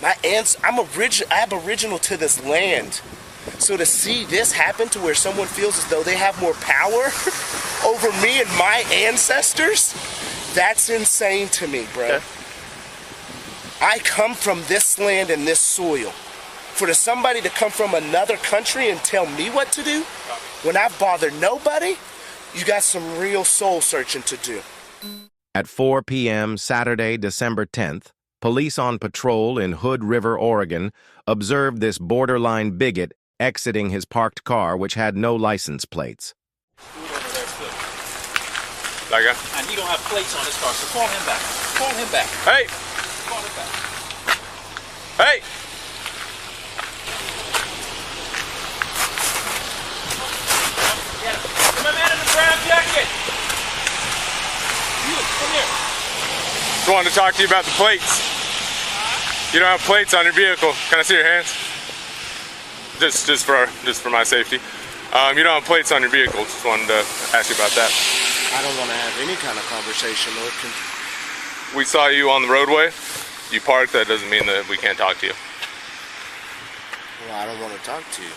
I'm aboriginal to this land. So to see this happen to where someone feels as though they have more power over me and my ancestors, that's insane to me, bro. Okay. I come from this land and this soil. For somebody to come from another country and tell me what to do, when I bother nobody, you got some real soul searching to do. At 4 p.m. Saturday, December 10th, police on patrol in Hood River, Oregon, observed this borderline bigot exiting his parked car, which had no license plates. That guy? And he don't have plates on his car, so call him back. Call him back. Hey! Call him back. Hey! Yeah, my man in the brown jacket. You, come here. Just wanted to talk to you about the plates. You don't have plates on your vehicle. Can I see your hands? Just for my safety. You don't have plates on your vehicle. Just wanted to ask you about that. I don't want to have any kind of conversation. We saw you on the roadway. You parked. That doesn't mean that we can't talk to you. Well, I don't want to talk to you.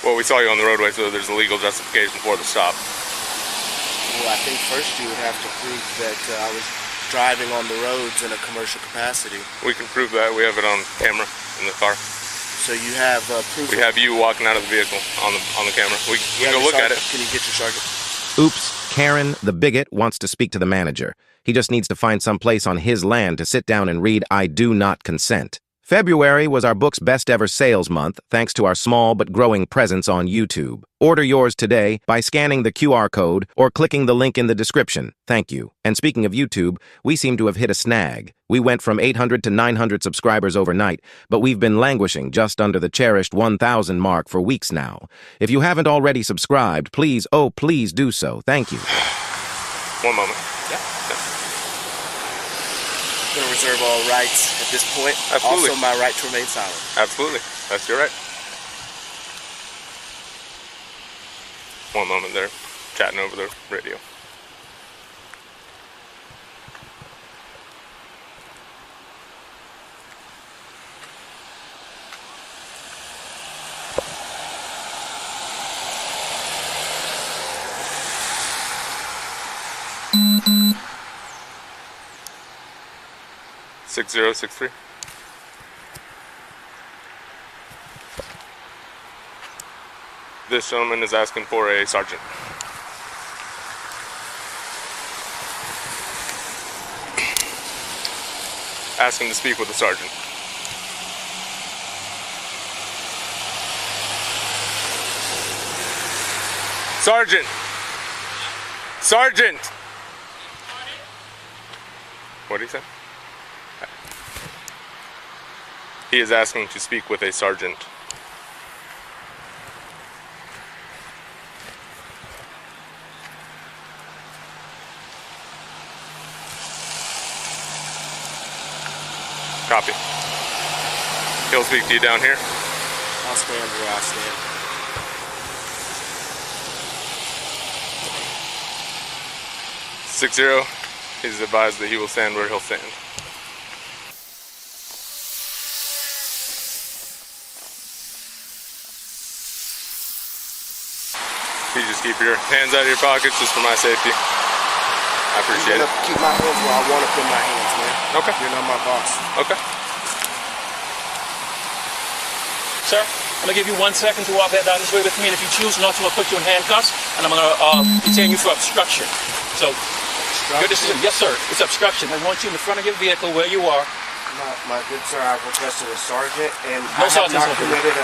Well, we saw you on the roadway, so there's a legal justification for the stop. Well, I think first you would have to prove that I was driving on the roads in a commercial capacity. We can prove that. We have it on camera in the car. So you have proof. We have you walking out of the vehicle on the camera. We can go look at it. Can you get your sergeant? Oops, Karen, the bigot, wants to speak to the manager. He just needs to find some place on his land to sit down and read "I do not consent." February was our book's best ever sales month, thanks to our small but growing presence on YouTube. Order yours today by scanning the QR code or clicking the link in the description. Thank you. And speaking of YouTube, we seem to have hit a snag. We went from 800 to 900 subscribers overnight, but we've been languishing just under the cherished 1,000 mark for weeks now. If you haven't already subscribed, please, oh, please do so. Thank you. One moment. I'm going to reserve all rights at this point. Absolutely. Also my right to remain silent. Absolutely. That's your right. One moment there. Chatting over the radio. Mm-hmm. 6063. This gentleman is asking for a sergeant. Asking to speak with a sergeant. Sergeant! Sergeant! What did he say? He is asking to speak with a sergeant. Copy. He'll speak to you down here. I'll stand where I stand. He's advised that he will stand where he'll stand. You just keep your hands out of your pockets just for my safety. I appreciate it. Keep my hands where I want to put my hands, man. Okay. You're not my boss. Okay. Sir, I'm going to give you 1 second to walk that down this way with me, and if you choose not to, I'll put you in handcuffs, and I'm going to detain you for obstruction. So, your decision. Yes, sir. It's obstruction. I want you in the front of your vehicle where you are. My good sir, I've requested a sergeant, and No I have not sergeant. committed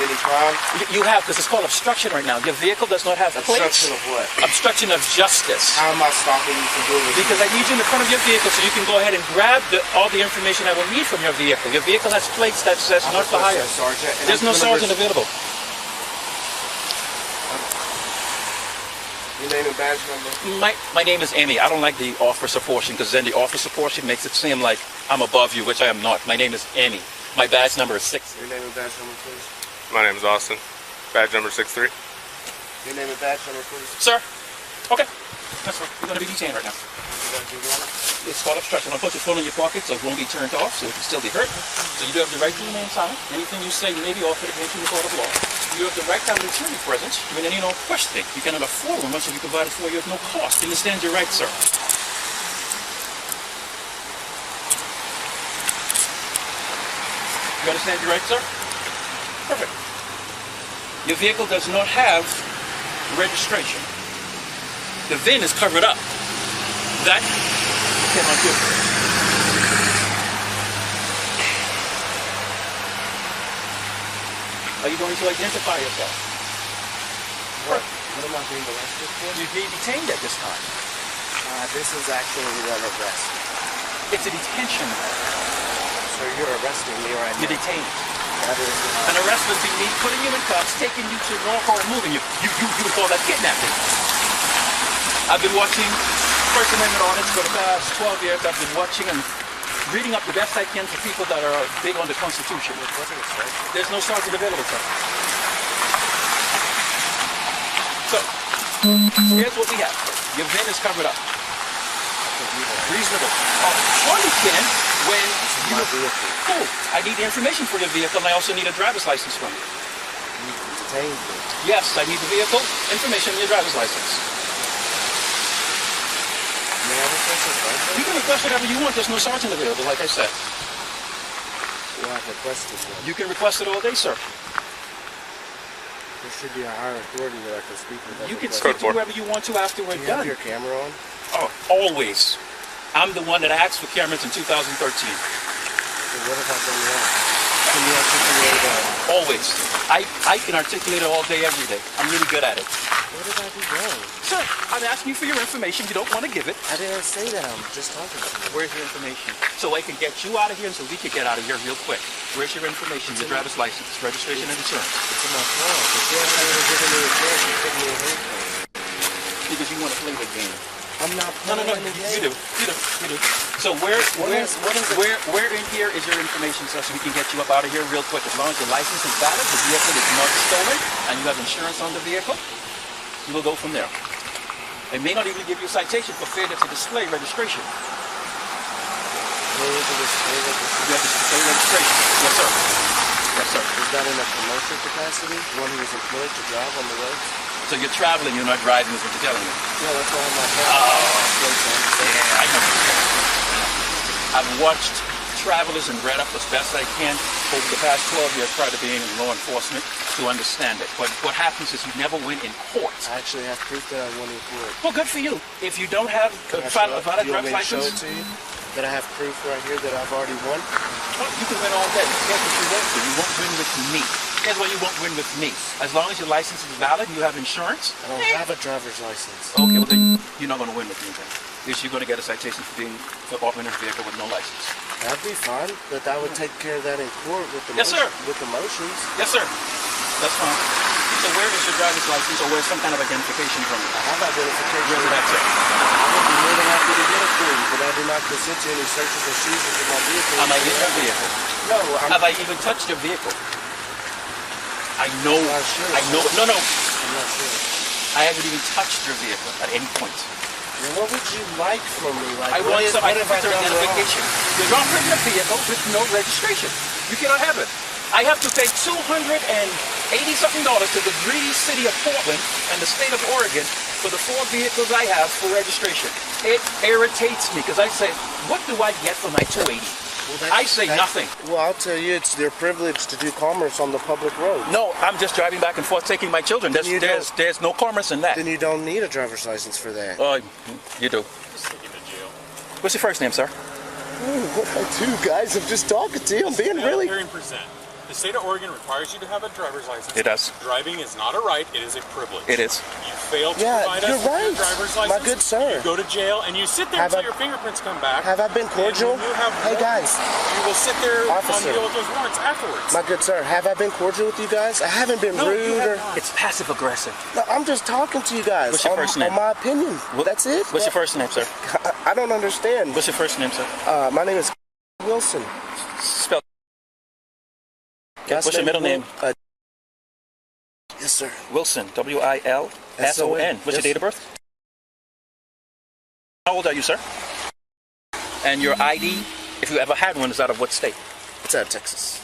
any crime. You have, because it's called obstruction right now. Your vehicle does not have plates. Obstruction of what? Obstruction of justice. How am I stopping you from doing this? Because I need you in the front of your vehicle so you can go ahead and grab all the information I will need from your vehicle. Your vehicle has plates that says not for hire. Sergeant, There's no sergeant available. Your name and badge number? My name is Amy. I don't like the officer portion because then the officer portion makes it seem like I'm above you, which I am not. My name is Amy. My badge number is 6. Your name and badge number, please. My name is Austin. Badge number 63. Your name and badge number, please. Sir? Okay. That's right. You're going to be detained right now. It's called obstruction. I'll put your phone in your pocket so it won't be turned off, so it can still be heard. So you do have the right to remain silent. Anything you say may be offered against you in the court of law. You have the right to have an attorney present. You may any no questioning. You cannot afford one once you be provided for you at no cost. You understand your right, sir? You understand your right, sir? Perfect. Your vehicle does not have registration. The VIN is covered up. That you cannot do. Are you going to identify yourself? What? What am I being arrested for? You'd be detained at this time. This is actually an arrest. It's a detention. So you're arresting me right now? You're detained. That is An arrest would be me putting you in cuffs, taking you to Norfolk and moving you. You would call that kidnapping. I've been watching First Amendment audits for the past 12 years. I've been watching and reading up the best I can for people that are big on the Constitution. There's no sergeant available, sir. So, here's what we have. Your VIN is covered up. Reasonable. Or you can when you... Cool. I need the information for your vehicle, and I also need a driver's license from you. You detained me. Yes, I need the vehicle, information, and your driver's license. May I request a sergeant? You can request whatever you want. There's no sergeant available, like I said. Well, I've requested one. You can request it all day, sir. There should be a higher authority that I can speak with. You can speak to whoever you want to after we're Do you have done. your camera on? Oh, always. I'm the one that asked for cameras in 2013. So what have I done wrong? Can you articulate that? Always. I can articulate it all day, every day. I'm really good at it. What did I do wrong? Sir, I'm asking you for your information. You don't want to give it. I didn't say that. I'm just talking to you. Where's your information? So I can get you out of here and so we can get out of here real quick. Where's your information? Your driver's license, registration, and insurance. It's in my car. But you haven't even given me a chance to put me in handcuffs. Because you want to play the game. I'm not No, playing the game. you do. So where in here is your information, sir, so we can get you up out of here real quick? As long as your license is valid, the vehicle is not stolen, and you have insurance on the vehicle, you will go from there. They may not even give you a citation for failure to display registration. Failure to display registration? You have to display registration. Yes, sir. Yes, sir. Is that in a commercial capacity? One who is employed to drive on the roads? So you're traveling, you're not driving, is what you're telling me. Yeah, that's why I'm not driving. Yeah, I know. I've watched travelers and read up as best I can over the past 12 years prior to being in law enforcement to understand it. But what happens is you never win in court. I actually have proof that I won in court. Well, good for you. If you don't have a valid driver's license, show it to you? That I have proof right here that I've already won? well, you can win all day. Guess what you won't do? You won't win with me. Here's why you won't win with me. As long as your license is valid, you have insurance. I don't have a driver's license. Okay, well then you're not going to win with me then. Because you're going to get a citation for operating a vehicle with no license. That'd be fine, but I would take care of that in court with the Yes, sir. with the motions. Yes, sir. That's fine. So where is your driver's license, or where's some kind of identification from you? I have identification. Where's it at, sir? I would be more than happy to get it for you, but I do not consent to any searches or seizures of my vehicle. Am I in your vehicle? No, Have I even touched your vehicle? I know. I'm not sure. I know. No. I'm not sure. I haven't even touched your vehicle at any point. Well, what would you like from me? Like, I want some what have I done wrong? identification. You're operating a vehicle with no registration. You cannot have it. I have to pay $280-something to the greedy city of Portland and the state of Oregon for the 4 vehicles I have for registration. It irritates me because I say, what do I get for my $280? Well, I say nothing. Well, I'll tell you, it's their privilege to do commerce on the public road. No, I'm just driving back and forth taking my children. There's no commerce in that. Then you don't need a driver's license for that. You do. What's your first name, sir? What I do, guys? I'm just talking to you. I'm being really... Hearing present. The state of Oregon requires you to have a driver's license. It does. Driving is not a right, it is a privilege. It is. You fail to provide you're us with right, your driver's license, my good sir. you go to jail and you sit there until your fingerprints come back. Have I been cordial? And you have Hey, guys. You will sit there Officer. on deal with those warrants afterwards. My good sir, have I been cordial with you guys? I haven't been rude or... It's passive aggressive. No, I'm just talking to you guys. What's your first name? On my opinion. That's it. What's your first name, sir? I don't understand. What's your first name, sir? My name is Wilson. Spell. Last What's your middle name? Yes, sir. Wilson. W-I-L-S-O-N. What's your date of birth? How old are you, sir? And your ID, if you ever had one, is out of what state? It's out of Texas.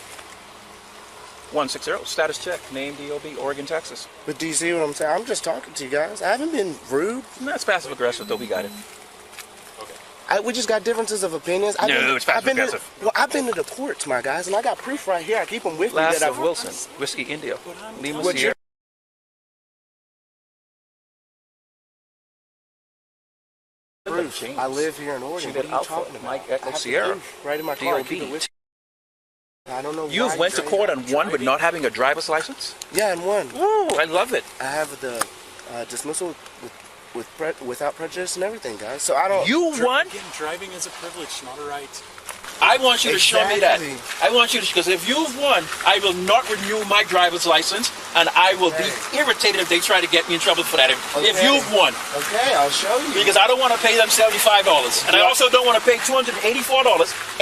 160. Status check. Name, DOB, Oregon, Texas. But do you see what I'm saying? I'm just talking to you guys. I haven't been rude. That's passive aggressive, though. We got it. We just got differences of opinions. It's passive aggressive. I've been to the courts, my guys, and I got proof right here. I keep them with me. Last that of Wilson, Whiskey India, Lima What's Sierra. Proof. I live here in Oregon. What are you Alpha, talking about? Mike Echo I have the Sierra. proof right in my car. I DOB. keep it with me. I don't know. You've why went to you're court saying on one but not having a driver's license? Yeah, and one. Ooh, I love it. I have the dismissal without prejudice and everything, guys. So I don't. You won? Again, driving is a privilege, not a right. I want you to show me that. Exactly. I want you to, because if you've won, I will not renew my driver's license, and I will be irritated if they try to get me in trouble for that. If you've won. Okay, I'll show you. Because I don't want to pay them $75. And I also don't want to pay $284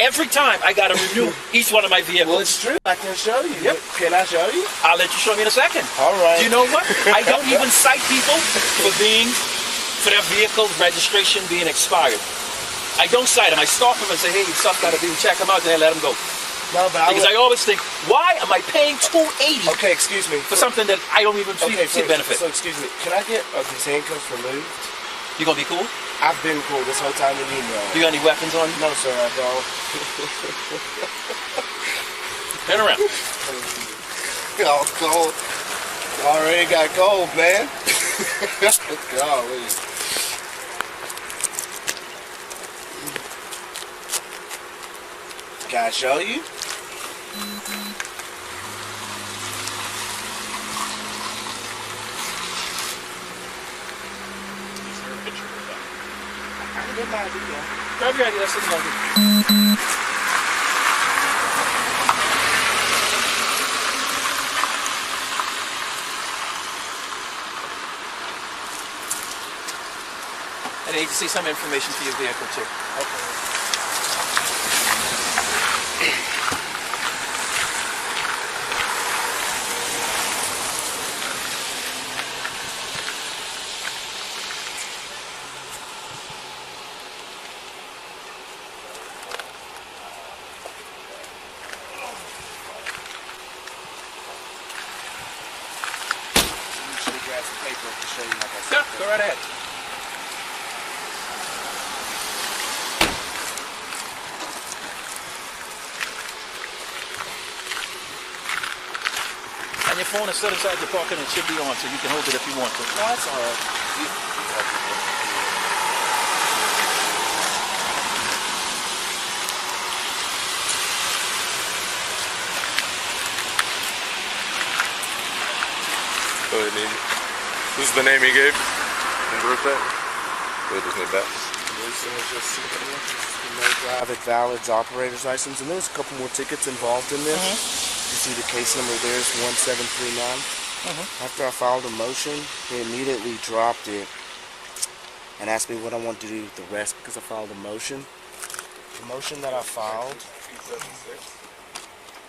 every time I got to renew each one of my vehicles. Well, it's true. I can show you. Yep. Can I show you? I'll let you show me in a second. All right. Do you know what? I don't even cite people for their vehicle registration being expired. I don't cite them. I stop them and say, hey, your stuff got to be, check them out, then I let them go. No, but Because I always think, why am I paying $280 Okay, excuse me. for something that I don't even see the benefit? So excuse me. Can I get these handcuffs removed? You gonna be cool? I've been cool this whole time with you, know. You got any weapons on you? No, sir, I don't. Turn around. Oh, cold. Already got cold, man. Golly. Can I show you? I can get my idea. Grab your ID, that's the I need to see some information for your vehicle too. Okay. Grab some paper to show you how that's Yeah, go right ahead. And your phone is still inside your pocket and it should be on, so you can hold it if you want to. No, that's all right. Go ahead, need. This is the name he gave. And birthday. Go ahead, just need that. No valid operator's license, and there's a couple more tickets involved in this. You see the case number there is 1739. After I filed a motion, they immediately dropped it and asked me what I want to do with the rest because I filed a motion. The motion that I filed.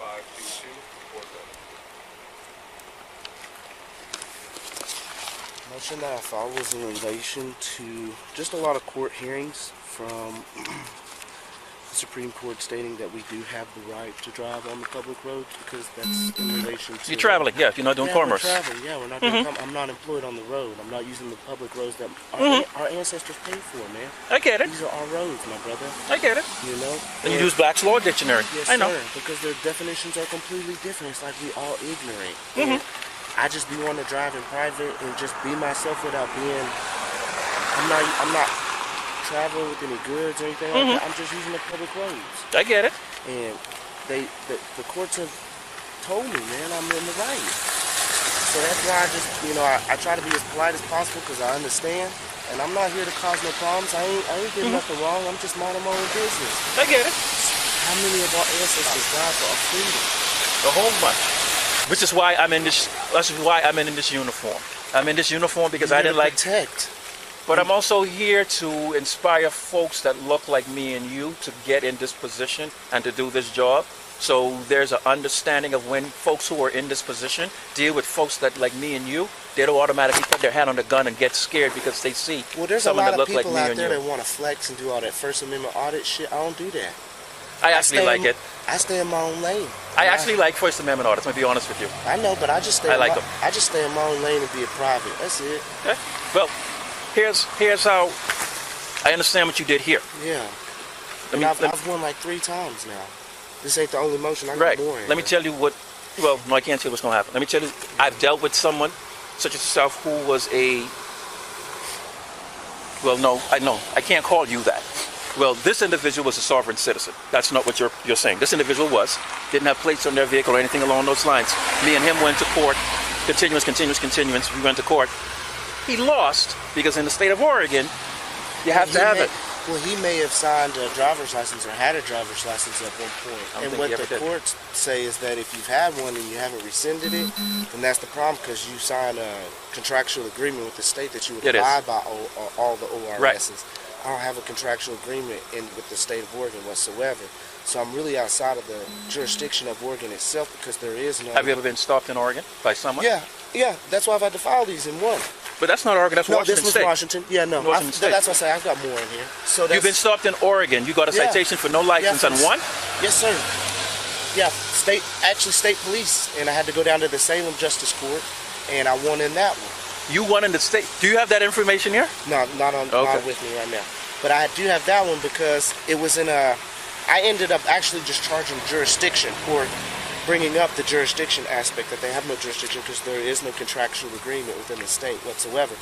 276-522-47. Motion that I filed was in relation to just a lot of court hearings from the Supreme Court stating that we do have the right to drive on the public roads because that's in relation to... You're traveling, yeah, you're not doing commerce. We're traveling, yeah, we're not doing I'm not employed on the road. I'm not using the public roads that our ancestors paid for, man. I get it. These are our roads, my brother. I get it. You know? And you use Black's Law Dictionary. Yes, I know. sir, because their definitions are completely different. It's like we all ignorant. And I just be wanting to drive in private and just be myself without being... I'm not traveling with any goods or anything like that. I'm just using the public roads. I get it. And the courts have told me, man, I'm in the right. So that's why I just, I try to be as polite as possible because I understand. And I'm not here to cause no problems. I ain't doing nothing wrong. I'm just minding my own business. I get it. How many of our ancestors died for our freedom? The whole bunch. Which is why I'm in this. That's why I'm in this uniform. I'm in this uniform because I didn't like. Protect. But I'm also here to inspire folks that look like me and you to get in this position and to do this job. So there's an understanding of when folks who are in this position deal with folks that like me and you, they don't automatically put their hand on the gun and get scared because they see Well, there's a someone lot that of look like people me out and there you. that want to flex and do all that First Amendment audit shit. I don't do that. I actually like it. I stay in my own lane. I actually like First Amendment audits, I'm going to be honest with you. I know, but I just stay. I like them. I just stay in my own lane and be a private. That's it. Okay? Well, here's how I understand what you did here. Yeah. And I've won like 3 times now. This ain't the only motion. I got Right. more. Let me tell you what. Well, no, I can't tell you what's going to happen. Let me tell you. I've dealt with someone such as yourself who was a. Well, no, I can't call you that. Well, this individual was a sovereign citizen. That's not what you're saying. This individual didn't have plates on their vehicle or anything along those lines. Me and him went to court. Continuance. We went to court. He lost because in the state of Oregon, you have to have it. Well, he may have signed a driver's license or had a driver's license at one point. And what the courts say is that if you've had one and you haven't rescinded it, then that's the problem because you signed a contractual agreement with the state that you would abide by all the ORSs. Right. I don't have a contractual agreement with the state of Oregon whatsoever. So I'm really outside of the jurisdiction of Oregon itself because there is no... Have you ever been stopped in Oregon by someone? Yeah. That's why I've had to file these in one. But that's not Oregon, that's Washington State. No, this was State. Washington. Yeah, no. Washington State. That's what I say. I've got more in here. So You've been stopped in Oregon. You got a citation for no license on one? Yes, sir. Yeah, state police. And I had to go down to the Salem Justice Court, and I won in that one. You won in the state. Do you have that information here? No, not with me right now. But I do have that one because it was in a... I ended up actually just charging jurisdiction or bringing up the jurisdiction aspect that they have no jurisdiction because there is no contractual agreement within the state whatsoever,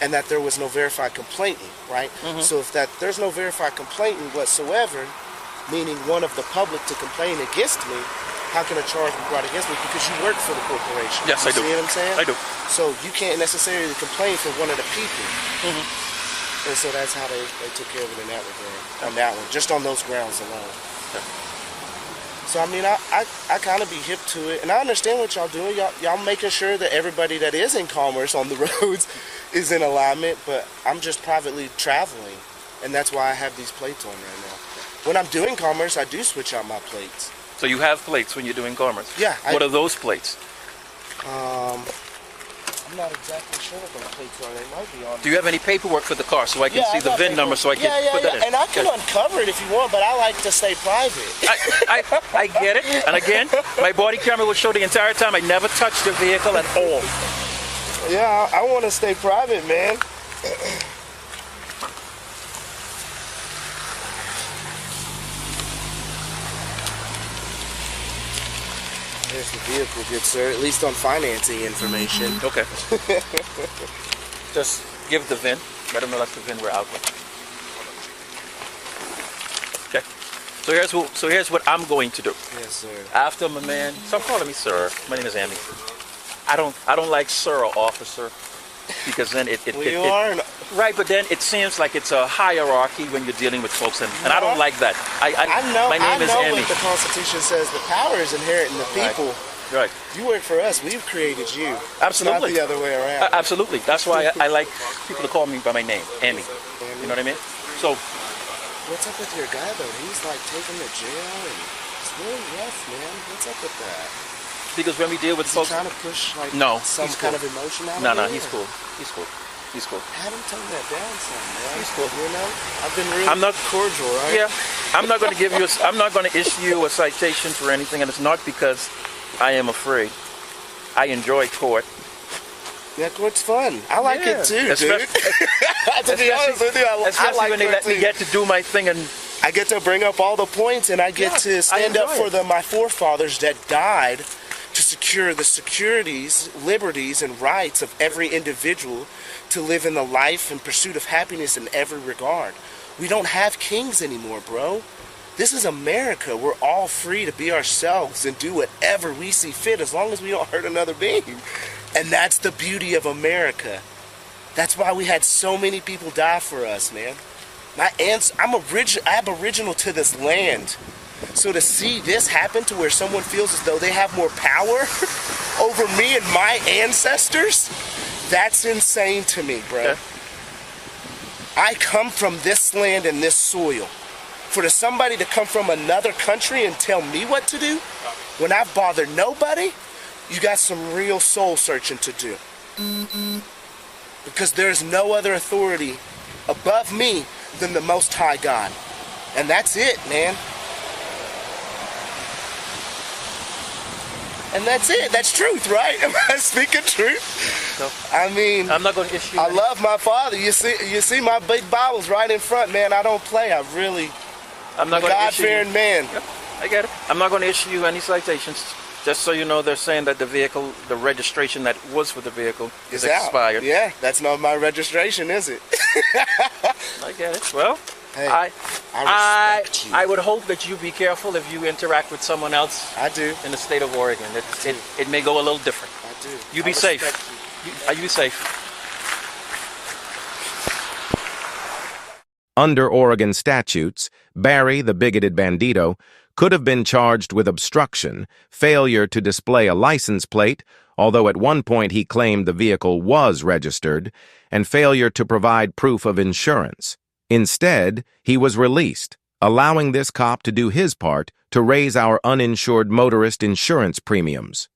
and that there was no verified complainant, right? So if there's no verified complainant whatsoever, meaning one of the public to complain against me, how can a charge be brought against me? Because you work for the corporation. Yes, I do. See what I'm saying? I do. So you can't necessarily complain for one of the people. And so that's how they took care of it in that regard, on that one, just on those grounds alone. So I mean, I kind of be hip to it, and I understand what y'all doing. Y'all making sure that everybody that is in commerce on the roads is in alignment, but I'm just privately traveling, and that's why I have these plates on right now. When I'm doing commerce, I do switch out my plates. So you have plates when you're doing commerce? Yeah. What are those plates? I'm not exactly sure what those plates are. They might be on. Do you have any paperwork for the car so I can see the VIN number so I can put that in? And I can uncover it if you want, but I like to stay private. I get it. And again, my body camera will show the entire time I never touched the vehicle at all. Yeah, I want to stay private, man. There's the vehicle, good sir. At least on financing information. Okay. Just give the VIN. Let them know that's the VIN we're out with. Okay. So here's what I'm going to do. Yes, sir. After my man, stop calling me sir. My name is Amy. I don't like sir or officer because then it right, but then it seems like it's a hierarchy when you're dealing with folks, and I don't like that. I know. My name is Amy. What the Constitution says. The power is inherent in the people. Right. You work for us. We've created you. Absolutely. Not the other way around. Absolutely. That's why I like people to call me by my name, Amy. You know what I mean? So. What's up with your guy though? He's like taken to jail and it's really rough, man. What's up with that? Because when we deal with folks, trying to push like some kind of emotion out of No, he's cool. He's cool. Have him tone that down some, man. He's cool. You know, I've been really cordial, right? Yeah, I'm not going to give you. I'm not going to issue you a citation for anything, and it's not because I am afraid. I enjoy court. Yeah, court's fun. I like it too, dude. To be honest with you, I like when they let me get to do my thing, and I get to bring up all the points, and I get to stand up for my forefathers that died to secure the securities, liberties, and rights of every individual to live in the life and pursuit of happiness in every regard. We don't have kings anymore, bro. This is America. We're all free to be ourselves and do whatever we see fit as long as we don't hurt another being. And that's the beauty of America. That's why we had so many people die for us, man. I'm aboriginal to this land. So to see this happen to where someone feels as though they have more power over me and my ancestors, that's insane to me, bro. Okay. I come from this land and this soil For somebody to come from another country and tell me what to do, when I've bothered nobody, you got some real soul searching to do. Because there's no other authority above me than the Most High God. And that's it, man. And that's it. That's truth, right? Am I speaking truth? I mean, I'm not going to issue. I love my father. You see my big Bible's right in front, man. I don't play. I'm a God-fearing man. Yep, I get it. I'm not going to issue you any citations. Just so you know, they're saying that the vehicle, the registration that was for the vehicle is expired. Yeah, that's not my registration, is it? I get it. Well, hey, I respect you. I would hope that you be careful if you interact with someone else. I do. In the state of Oregon. It may go a little different. I do. You be safe. You be safe. Under Oregon statutes, Barry, the bigoted bandito, could have been charged with obstruction, failure to display a license plate, although at one point he claimed the vehicle was registered, and failure to provide proof of insurance. Instead, he was released, allowing this cop to do his part to raise our uninsured motorist insurance premiums.